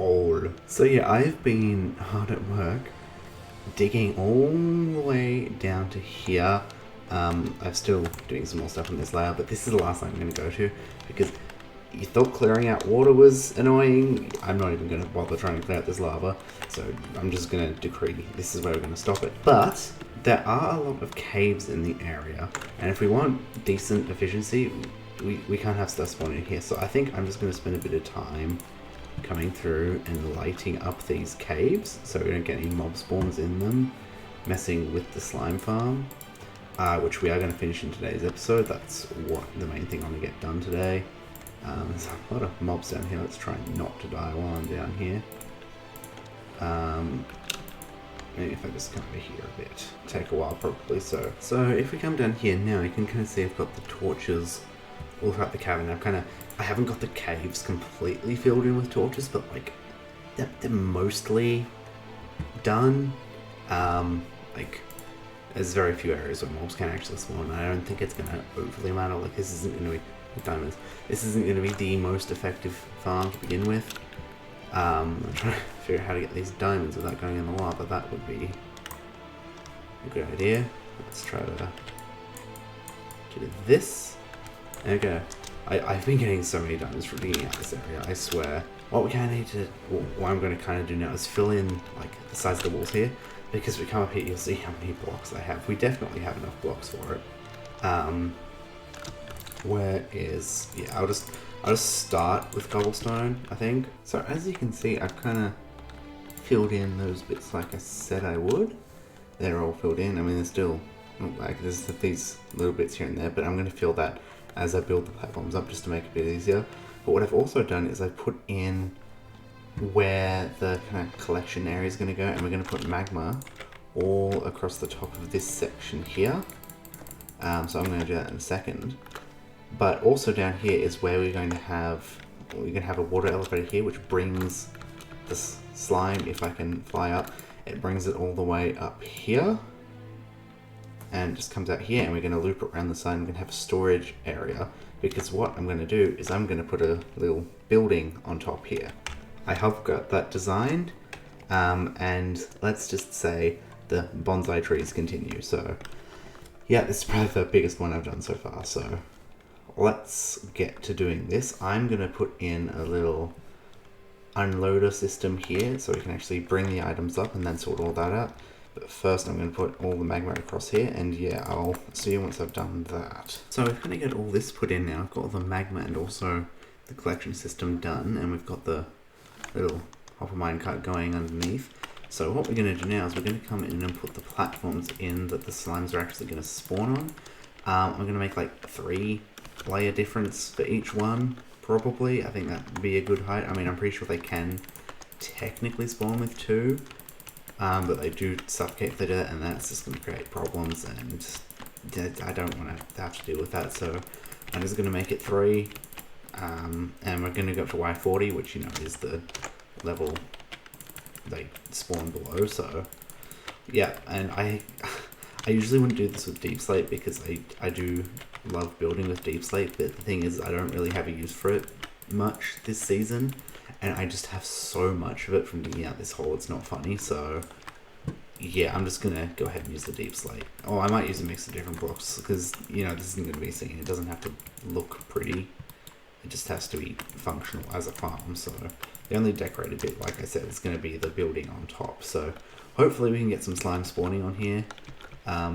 hole. So yeah, I've been hard at work digging all the way down to here. I'm still doing some more stuff in this layer, but this is the last I'm going to go to because you thought clearing out water was annoying. I'm not even going to bother trying to clear out this lava, so I'm just going to decree this is where we're going to stop it. But there are a lot of caves in the area, and if we want decent efficiency, we can't have stuff spawning here. So I think I'm just going to spend a bit of time coming through and lighting up these caves so we don't get any mob spawns in them, messing with the slime farm, which we are going to finish in today's episode. That's what the main thing I want to get done today. There's a lot of mobs down here. Let's try not to die while I'm down here. Maybe if I just come over here a bit. Take a while probably. So if we come down here now, you can kind of see I've got the torches all throughout the cavern. I haven't got the caves completely filled in with torches, but like they're mostly done. Like there's very few areas where mobs can actually spawn. I don't think it's gonna overly matter. Like this isn't gonna be diamonds. This isn't gonna be the most effective farm to begin with. I'm trying to figure out how to get these diamonds without going in the lava. That would be a good idea. Let's try to do this. There we go. I've been getting so many diamonds from digging out this area, I swear. What we kind of need to, what I'm going to kind of do now is fill in like the size of the walls here, because if we come up here, you'll see how many blocks I have. We definitely have enough blocks for it. Where is, yeah, I'll just start with cobblestone, I think. So as you can see, I've kind of filled in those bits like I said I would. They're all filled in. I mean, there's still, like, there's these little bits here and there, but I'm going to fill that as I build the platforms up just to make it a bit easier. But what I've also done is I've put in where the kind of collection area is going to go, and we're going to put magma all across the top of this section here. So I'm going to do that in a second. But also down here is where we're going to have a water elevator here, which brings the slime, if I can fly up, it brings it all the way up here. And just comes out here, and we're going to loop it around the side, and we're going to have a storage area, because what I'm going to do is I'm going to put a little building on top here. I have got that designed, and let's just say the bonsai trees continue. So yeah, this is probably the biggest one I've done so far, so let's get to doing this. I'm going to put in a little unloader system here, so we can actually bring the items up and then sort all that out. But first I'm going to put all the magma across here, and yeah, I'll see you once I've done that. So we've kind of got all this put in now. I've got all the magma and also the collection system done, and we've got the little hopper minecart going underneath. So what we're going to do now is we're going to come in and put the platforms in that the slimes are actually going to spawn on. I'm going to make like 3 layer difference for each one, probably. I think that would be a good height. I mean, I'm pretty sure they can technically spawn with 2. But they do suffocate if they do that, and that's just going to create problems, and I don't want to have to deal with that, so I'm just going to make it 3, and we're going to go up to Y40, which, you know, is the level they spawn below, so yeah. And I usually wouldn't do this with Deep Slate, because I do love building with Deep Slate, but the thing is I don't really have a use for it much this season. And I just have so much of it from digging out this hole, it's not funny, so yeah, I'm just going to go ahead and use the Deep Slate. Oh, I might use a mix of different blocks, because, you know, this isn't going to be seen. It doesn't have to look pretty. It just has to be functional as a farm, so the only decorated bit, like I said, is going to be the building on top. So hopefully we can get some slime spawning on here,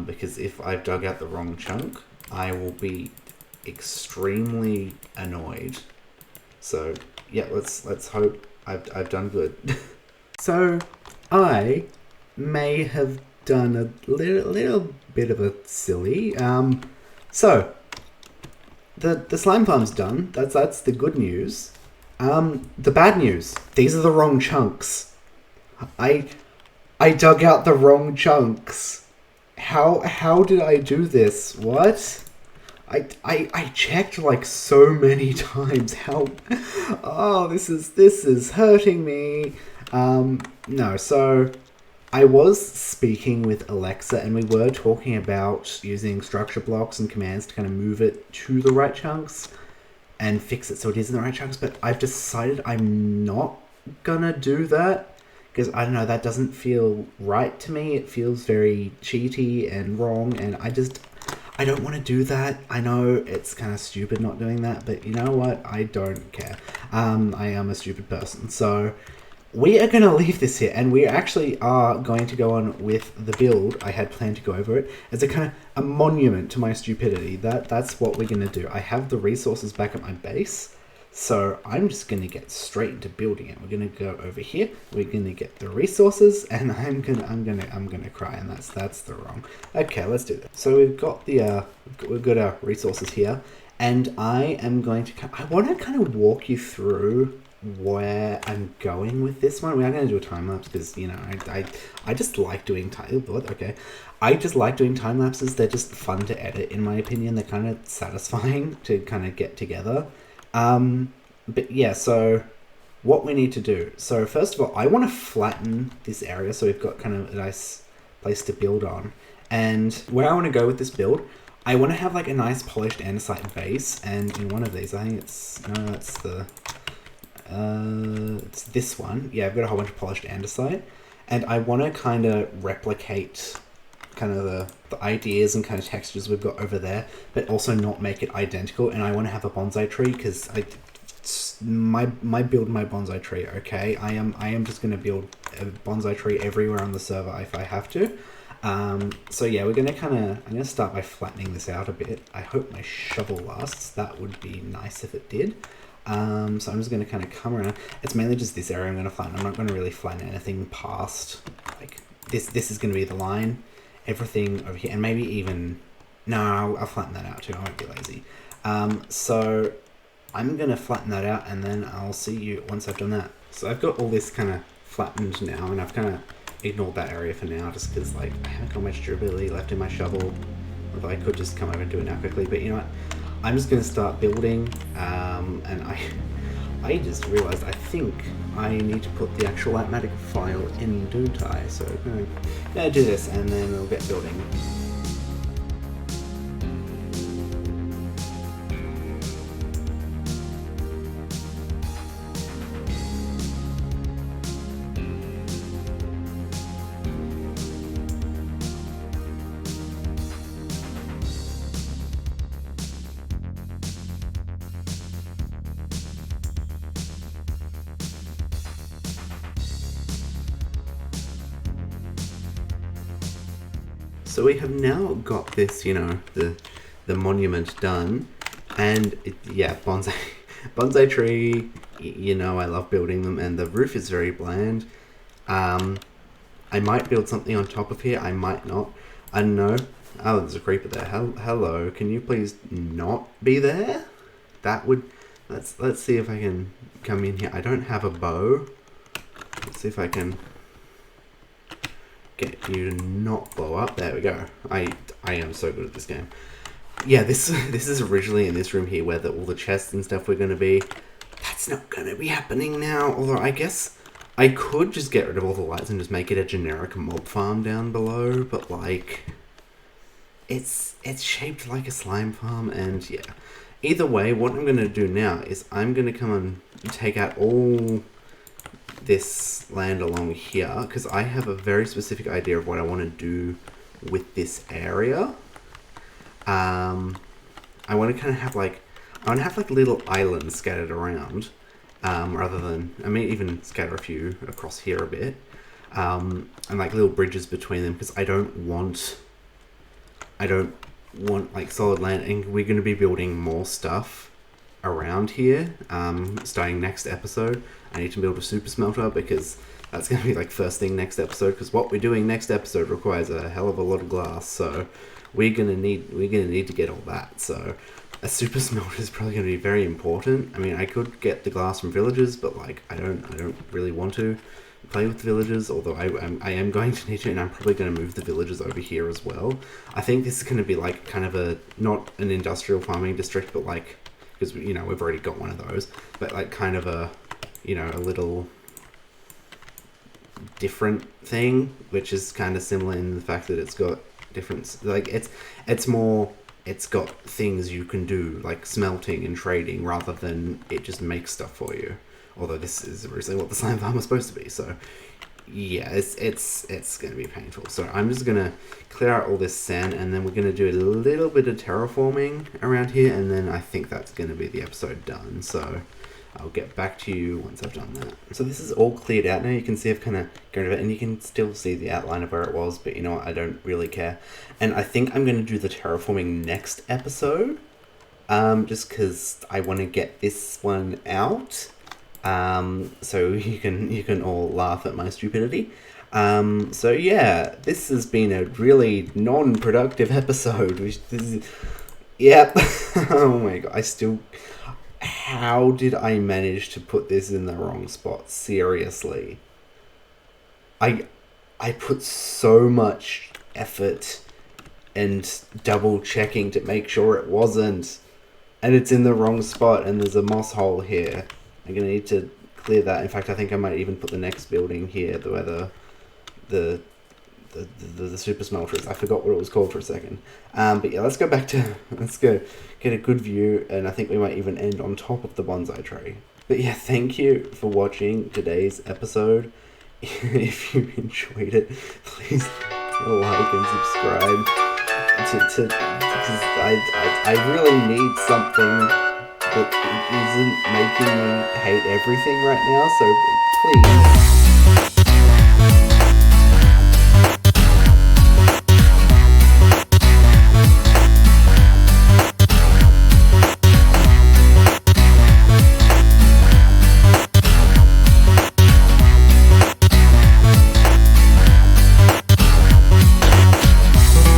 because if I've dug out the wrong chunk, I will be extremely annoyed. So yeah, let's hope I've done good. So I may have done a little bit of a silly. So the slime farm's done. That's the good news. The bad news. These are the wrong chunks. I dug out the wrong chunks. How did I do this? What? I checked like so many times. How? Oh, this is hurting me. No, so I was speaking with Alexa, and we were talking about using structure blocks and commands to kind of move it to the right chunks and fix it so it is in the right chunks, but I've decided I'm not gonna do that because I don't know, that doesn't feel right to me. It feels very cheaty and wrong, and I don't want to do that. I know it's kind of stupid not doing that, but you know what? I don't care. I am a stupid person, so we are going to leave this here, and we actually are going to go on with the build. I had planned to go over it as a kind of a monument to my stupidity. That's what we're going to do. I have the resources back at my base, so I'm just going to get straight into building it. We're going to go over here. We're going to get the resources, and I'm gonna cry, and that's the wrong. Okay, let's do that. So we've got we've got our resources here, and I want to kind of walk you through where I'm going with this one. We are going to do a time lapse because, you know, I just like doing I just like doing time lapses. They're just fun to edit, in my opinion. They're kind of satisfying to kind of get together. But yeah, so what we need to do. So first of all, I want to flatten this area so we've got kind of a nice place to build on. And where I want to go with this build, I want to have like a nice polished andesite base. And in one of these, I think it's this one. Yeah, I've got a whole bunch of polished andesite, and I want to kind of replicate kind of the ideas and kind of textures we've got over there, but also not make it identical. And I want to have a bonsai tree because my bonsai tree. Okay, I am just going to build a bonsai tree everywhere on the server if I have to. So yeah, I'm going to start by flattening this out a bit. I hope my shovel lasts. That would be nice if it did. So I'm just going to kind of come around. It's mainly just this area I'm going to flatten. I'm not going to really flatten anything past, like, this is going to be the line. Everything over here, and maybe even... No, I'll flatten that out too. I won't be lazy. So I'm going to flatten that out, and then I'll see you once I've done that. So I've got all this kind of flattened now, and I've kind of ignored that area for now, just because, like, I haven't got much durability left in my shovel. Although I could just come over and do it now quickly, but you know what? I'm just going to start building, and I just realized I think I need to put the actual Automatic file in Dootai, so I'm going to do this, and then we'll get building. So we have now got this, you know, the monument done, and yeah, bonsai tree. You know, I love building them, and the roof is very bland. I might build something on top of here. I might not. I don't know. Oh, there's a creeper there. Hello, can you please not be there? That would. Let's see if I can come in here. I don't have a bow. Let's see if I can get you to not blow up. There we go. I am so good at this game. Yeah, this is originally in this room here where all the chests and stuff were going to be. That's not going to be happening now. Although I guess I could just get rid of all the lights and just make it a generic mob farm down below. But like, it's shaped like a slime farm, and yeah. Either way, what I'm going to do now is I'm going to come and take out all this land along here, because I have a very specific idea of what I want to do with this area. I want to kind of have like, little islands scattered around, rather than, I mean, even scatter a few across here a bit, and like little bridges between them, because I don't want like solid land, and we're going to be building more stuff around here, starting next episode. I need to build a super smelter, because that's going to be like first thing next episode, because what we're doing next episode requires a hell of a lot of glass, so we're gonna need to get all that. So a super smelter is probably going to be very important. I mean, I could get the glass from villagers, but like I don't really want to play with villagers, although I am going to need to, and I'm probably going to move the villagers over here as well. I think this is going to be like kind of a, not an industrial farming district, but like, because you know we've already got one of those, but like kind of a, you know, a little different thing, which is kind of similar in the fact that it's got different, like it's more, it's got things you can do like smelting and trading, rather than it just makes stuff for you. Although this is originally what the slime farm was supposed to be, so yeah, it's going to be painful. So I'm just going to clear out all this sand, and then we're going to do a little bit of terraforming around here, and then I think that's going to be the episode done. So I'll get back to you once I've done that. So this is all cleared out now. You can see I've kind of got rid of it, and you can still see the outline of where it was, but you know what, I don't really care. And I think I'm going to do the terraforming next episode, just because I want to get this one out. So you can all laugh at my stupidity. So yeah, this has been a really non-productive episode. Yep. Oh my god, how did I manage to put this in the wrong spot? Seriously. I put so much effort and double checking to make sure it wasn't. And it's in the wrong spot, and there's a moss hole here. I'm going to need to clear that. In fact, I think I might even put the next building here, where the super smelter is. I forgot what it was called for a second. But yeah, let's go get a good view, and I think we might even end on top of the bonsai tree. But yeah, thank you for watching today's episode. If you enjoyed it, please like and subscribe because I really need something that isn't making me hate everything right now, so please